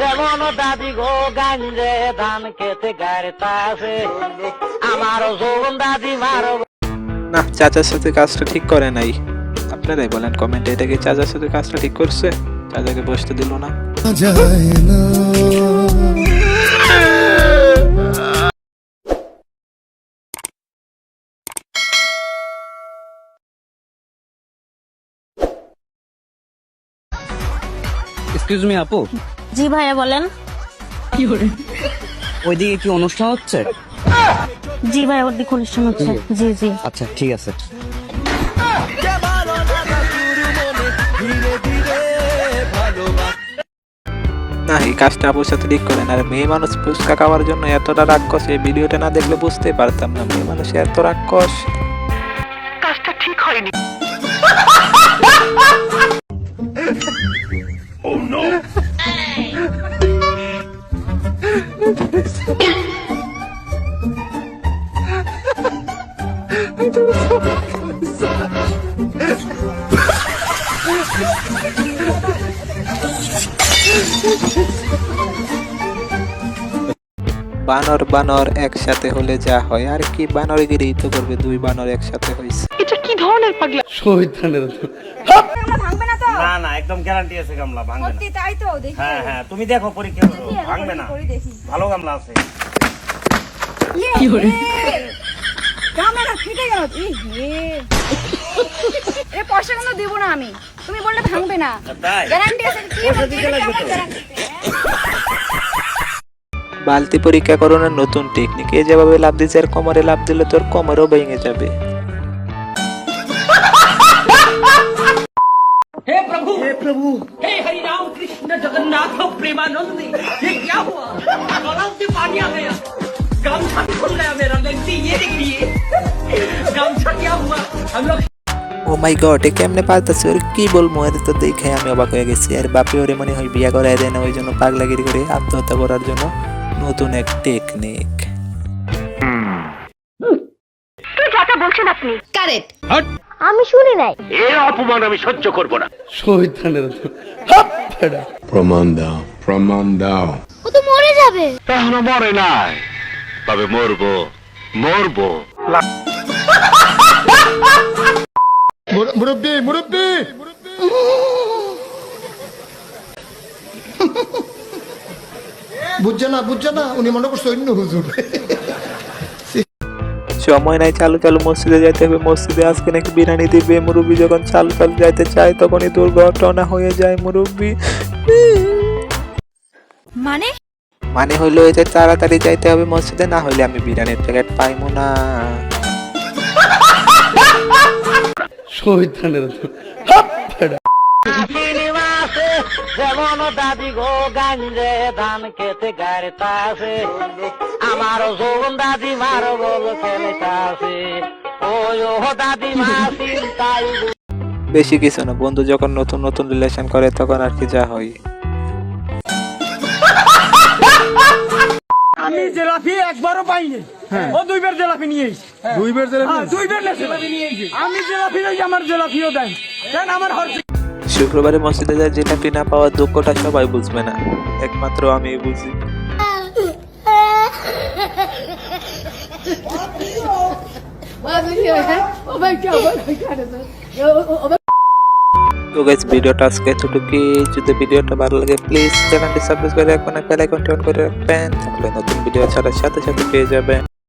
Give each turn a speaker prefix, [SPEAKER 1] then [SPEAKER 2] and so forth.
[SPEAKER 1] যেমন দাদি গো গাঞ্জে ধান খেতে গাড়িতাছে আমার যৌবন দাদি মারো।
[SPEAKER 2] না, চাচার সাথে কাজটা ঠিক করে নাই। আপনারাই বলেন কমেন্টে, এটা কি চাচার সাথে কাজটা ঠিক করছে? চাচাকে বসতে দিল না।
[SPEAKER 3] এক্সকিউজ মি আপু,
[SPEAKER 4] জি ভাইয়া বলেন।
[SPEAKER 3] ওইদিকে কি অনুষ্ঠান হচ্ছে?
[SPEAKER 4] জি ভাইয়া ওর দিকে অনুষ্ঠান হচ্ছে। জি জি
[SPEAKER 3] আচ্ছা ঠিক আছে।
[SPEAKER 2] না, এই কাজটা আপুর সাথে ঠিক করেন। আর মেয়ে মানুষ ফুচকা খাওয়ার জন্য এতটা রাক্ষস, এই ভিডিওটা না দেখলে বুঝতেই পারতাম না মেয়ে মানুষ এত রাক্ষস।
[SPEAKER 1] কাজটা ঠিক হয়নি।
[SPEAKER 2] বানর বানর একসাথে হলে যা হয়, আর কি বানরগিরি তো করবে, দুই বানর একসাথে হয়েছে।
[SPEAKER 1] এটা কি ধরনের পাগলা?
[SPEAKER 4] ভাঙবে না তো?
[SPEAKER 5] না না, একদম গ্যারান্টি আছে গামলা ভাঙবে না।
[SPEAKER 4] সত্যি তাই তো দেখি।
[SPEAKER 5] হ্যাঁ হ্যাঁ, তুমি দেখো পরীক্ষা করো, ভাঙবে না। ভালো গামলা আছে।
[SPEAKER 4] কি করে? ক্যামেরা ফিটে গেল। এ পয়সা কোনো দেব না আমি, তুমি বললে ভাঙবে না।
[SPEAKER 5] তাই
[SPEAKER 4] গ্যারান্টি আছে কি?
[SPEAKER 5] পয়সা দিতে লাগবে তো।
[SPEAKER 2] বালতি পরীক্ষা করানোর নতুন টেকনিক, এই যেভাবে লাভ দিচ্ছে আর কোমরে লাভ দিলে তোর কোমরও ভেঙে যাবে।
[SPEAKER 6] हे प्रभु हे हरि राम कृष्ण जगन्नाथ प्रेमानंद ये क्या हुआ? गलाव से पानी आ गया, गामछा भी खुल गया मेरा। गलती ये देखिए, गामछा क्या हुआ? हम लोग
[SPEAKER 2] ও মাই গড, এ কেমনে পারতেছে? ওর কি বলবো, এর তো দেখে আমি অবাক হয়ে গেছি। আর বাপি ওরে মনে হয় বিয়া করাই দেয় না, ওই জন্য পাগলাগিরি করে আত্মহত্যা করার জন্য নতুন এক টেকনিক।
[SPEAKER 4] তুই যাটা বলছেন আপনি কারেক্ট।
[SPEAKER 7] হট!
[SPEAKER 4] আমি শুনি নাই।
[SPEAKER 1] এ অপমান আমি সহ্য করব না।
[SPEAKER 7] প্রমাণ দাও, প্রমাণ দাও।
[SPEAKER 4] ও তো মরে যাবে।
[SPEAKER 1] এখনো মরে নাই, তবে মরবো মরবো।
[SPEAKER 7] মুরব্বি মুরব্বি, বুঝছে না উনি মনে করছে অন্য হুজুর।
[SPEAKER 2] সময় নাই, চালু চালু মসজিদে যাইতে হবে। মসজিদে আজকে নাকি বিরিয়ানি দিবে। মুরব্বী যখন চালু চালু যাইতে চায় তখনই দুর্ঘটনা হয়ে যায় মুরব্বী।
[SPEAKER 4] মানে
[SPEAKER 2] মানে হইলো এই যে তাড়াতাড়ি যাইতে হবে মসজিদে, না হইলে আমি বিরিয়ানির প্যাকেট পাইমু না।
[SPEAKER 1] যেমন দাদি গো গাঞ্জে ধান খেতে গাড়িতাছে আমার যৌবন দাদি মারো বল খেলেতাছে। ওই ও দাদি মা চিন্তাই।
[SPEAKER 2] বেশি কিছু না, বন্ধু যখন নতুন নতুন রিলেশন করে তখন আর কি যা হয়।
[SPEAKER 6] আমি জেলাপি একবারও পাইনি, ও দুইবার জেলাপি নিয়ে এসেছি। দুইবার জেলাপি নিয়ে এসেছি আমি। জেলাপি নেই, আমার জেলাপিও দেন কেন? আমার
[SPEAKER 2] শুক্রবারে মসজিদে যায় জিলাপি না পাওয়ার দুঃখটা সবাই বুঝবে না, একমাত্র আমি বুঝি। তো গাইস, ভিডিওটা আজকে এতটুকুই। যদি ভিডিওটা ভালো লাগে প্লিজ চ্যানেলটি সাবস্ক্রাইব করে রাখবেন, বেল আইকনটি অন করে রাখবেন, তাহলে নতুন ভিডিও ছাড়ার সাথে সাথে পেয়ে যাবেন।